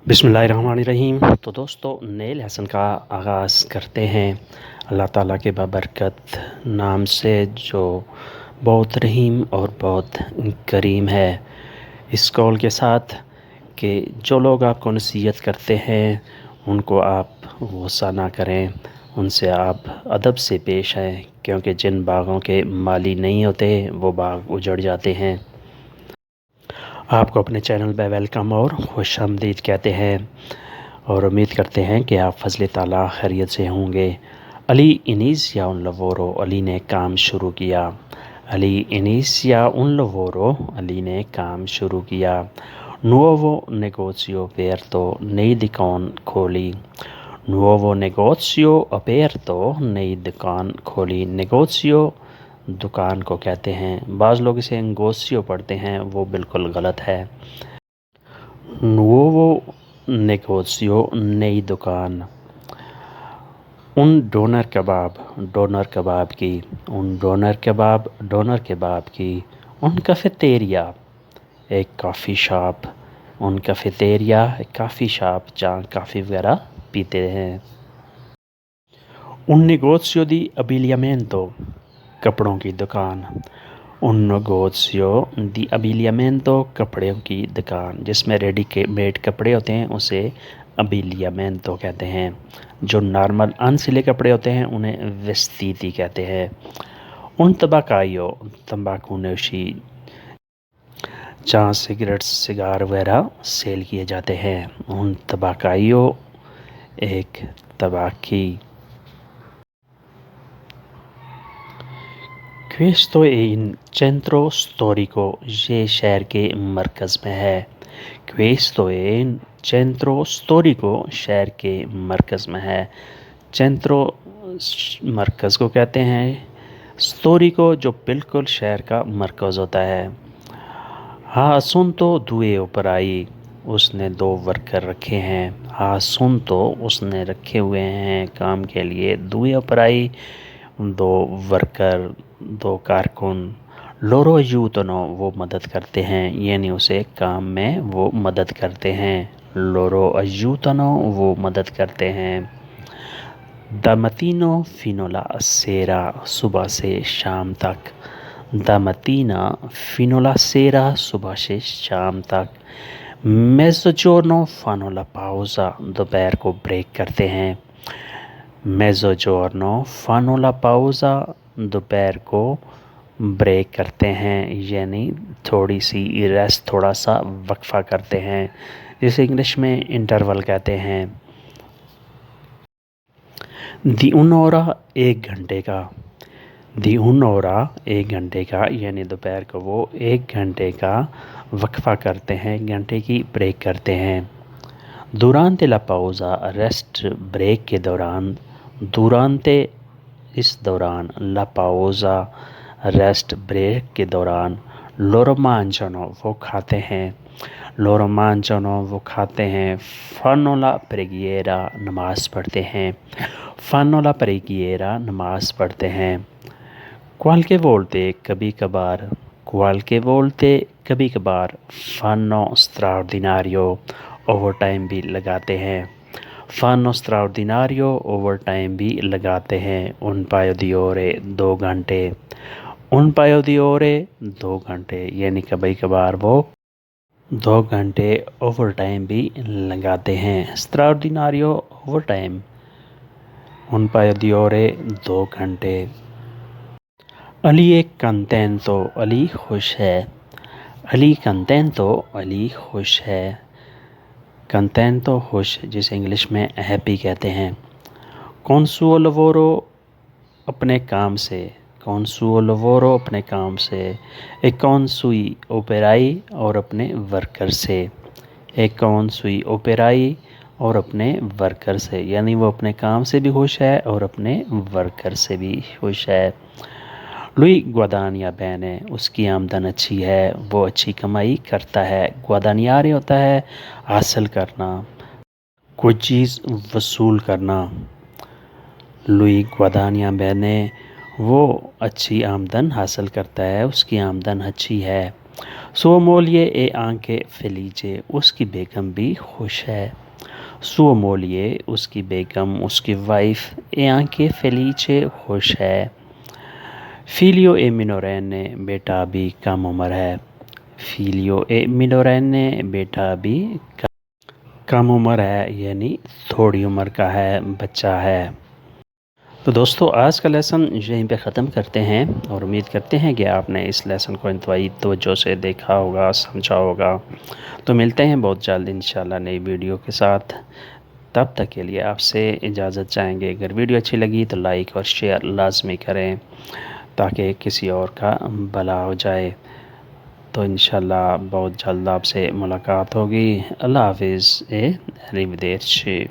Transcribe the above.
बिस्मिल्लाहिर्रहमानिर्रहीम। तो दोस्तों, नए लेसन का आगाज़ करते हैं अल्लाह ताला के बाबरकत नाम से, जो बहुत रहीम और बहुत करीम है। इस कौल के साथ कि जो लोग आपको नसीहत करते हैं उनको आप गुस्सा ना करें, उनसे आप अदब से पेश आएँ, क्योंकि जिन बागों के माली नहीं होते वो बाग उजड़ जाते हैं। आपको अपने चैनल पे वेलकम और खुशामदीद कहते हैं और उम्मीद करते हैं कि आप फजल ताला खैरियत से होंगे। अली इनीसिया उन लवोरो, अली ने काम शुरू किया। अली इनीसिया उन लवोरो, अली ने काम शुरू किया। नुओवो नेगोशियो अपेर्तो, नई दुकान खोली। नुओवो नेगोशियो अपेर्तो, नई दुकान खोली। नेगोशियो दुकान को कहते हैं, बाज़ लोग इसे नेगोशियो पढ़ते हैं, वो बिल्कुल गलत है। नुओवो नेगोशियो, नई दुकान। उन डोनर कबाब की। उन डोनर कबाब की। उन कैफेटेरिया, एक कॉफ़ी शॉप। उन कैफेटेरिया, एक कॉफ़ी शॉप जहाँ कॉफ़ी वगैरह पीते हैं। उन नेगोशियो दी अबिलियामेंटो, कपड़ों की दुकान। उन नेगोशियो दी अबिलियामेंटो, कपड़ों की दुकान। जिसमें रेडीमेड कपड़े होते हैं उसे अबिलियामेंटो कहते हैं। जो नॉर्मल अनसिले कपड़े होते हैं उन्हें वेस्तीती कहते हैं। उन तबाकाइयों, तंबाकू नोशी, जहाँ सिगार वगैरह सेल किए जाते हैं। उन तबाकाइयों, एक तबाकी। क्वेस्तो इन सेंट्रो स्टोरिको, ये शहर के मरकज़ में है। क्वेस्तो इन सेंट्रो स्टोरिको, शहर के मरकज़ में है। सेंट्रो मरकज़ को कहते हैं, स्टोरिको जो बिल्कुल शहर का मरकज़ होता है। हाँ सुन तो दुए ऊपर आई, उसने 2 वर्कर रखे हैं। हाँ सुन तो उसने रखे हुए हैं काम के लिए। दुए ऊपर आई, 2 वर्कर, 2 कारकुन। लोरो यूतनो, वो मदद करते हैं, यानी उसे काम में वो मदद करते हैं। लोरो अयूतनो, वो मदद करते हैं। दमतीनो फिनोला सेरा, सुबह से शाम तक। दमतीना फिनोला सेरा, सुबह से शाम तक। मेज़ोजोर्नो फानोला पाउज़ा, दोपहर को ब्रेक करते हैं। मेज़ोजोर्नो फानोला पाउज़ा, दोपहर को ब्रेक करते हैं, यानी थोड़ी सी रेस्ट, थोड़ा सा वक्फा करते हैं, जिसे इंग्लिश में इंटरवल कहते हैं। दी उनोरा, 1 घंटे का। दी उनोरा, 1 घंटे का, यानी दोपहर को वो 1 घंटे का वक्फा करते हैं, 1 घंटे की ब्रेक करते हैं। दुरांते ला पाउज़ा, रेस्ट ब्रेक के दौरान। दुरांते, इस दौरान। ला पाउज़ा, रेस्ट ब्रेक के दौरान। लोरो मांजानो, वो खाते हैं। लोरो मांजानो, वो खाते हैं। फानोला प्रेगिएरा, नमाज़ पढ़ते हैं। फानोला प्रेगिएरा, नमाज़ पढ़ते हैं। क्वाल्के वोल्टे, कभी कभार। क्वाल्के वोल्टे, कभी कभार। फानो स्ट्राऑर्डिनारियो, ओवर टाइम भी लगाते हैं। फानो स्ट्राऑर्डिनारियो, ओवर टाइम भी लगाते हैं। उन पायो दी ओरे, 2 घंटे। उन पायो दी ओरे, 2 घंटे, यानी कभी कभार वो 2 घंटे ओवर टाइम भी लगाते हैं। स्ट्राऑर्डिनारियो, ओवर टाइम। उन पायो दी ओरे, 2 घंटे। अली एक कंटेंतो, अली खुश है। अली कंटेंतो, अली खुश है। कंटेंतो, खुश, जिसे इंग्लिश में हैप्पी कहते हैं। कॉन्सुओ लवोरो, अपने काम से। कॉन्सुओ लवोरो, अपने काम से। एक कॉन्सुई ओपेराई, और अपने वर्कर से। एक कॉन्सुई ओपेराई, और अपने वर्कर से, यानी वो अपने काम से भी खुश है और अपने वर्कर से भी खुश है। लुई ग्वादानिया बहने, उसकी आमदन अच्छी है, वो अच्छी कमाई करता है। ग्वादानियारे होता है हासिल करना, कोई चीज़ वसूल करना। लुई ग्वादानिया बहने, वो अच्छी आमदन हासिल करता है, उसकी आमदन अच्छी है। Sua moglie è anche felice, اس کی بیگم بھی خوش ہے. Sua moglie, اس کی بیگم, اس کی وائف, è anche felice, خوش ہے. Figlio è minorenne, بیٹا بھی کم عمر ہے. Figlio è minorenne, بیٹا بھی کم عمر ہے یعنی تھوڑی عمر کا ہے, بچہ ہے. تو دوستو آج کا لیسن یہیں پہ ختم کرتے ہیں اور امید کرتے ہیں کہ آپ نے اس لیسن کو انتہائی توجہ سے دیکھا ہوگا, سمجھا ہوگا. تو ملتے ہیں بہت جلد انشاءاللہ نئی ویڈیو کے ساتھ. تب تک کے لیے آپ سے اجازت چاہیں گے. اگر ویڈیو اچھی لگی تو لائک اور شیئر لازمی کریں تاکہ کسی اور کا بھلا ہو جائے. تو انشاءاللہ بہت جلد آپ سے ملاقات ہوگی. اللہ حافظ. arrivederci.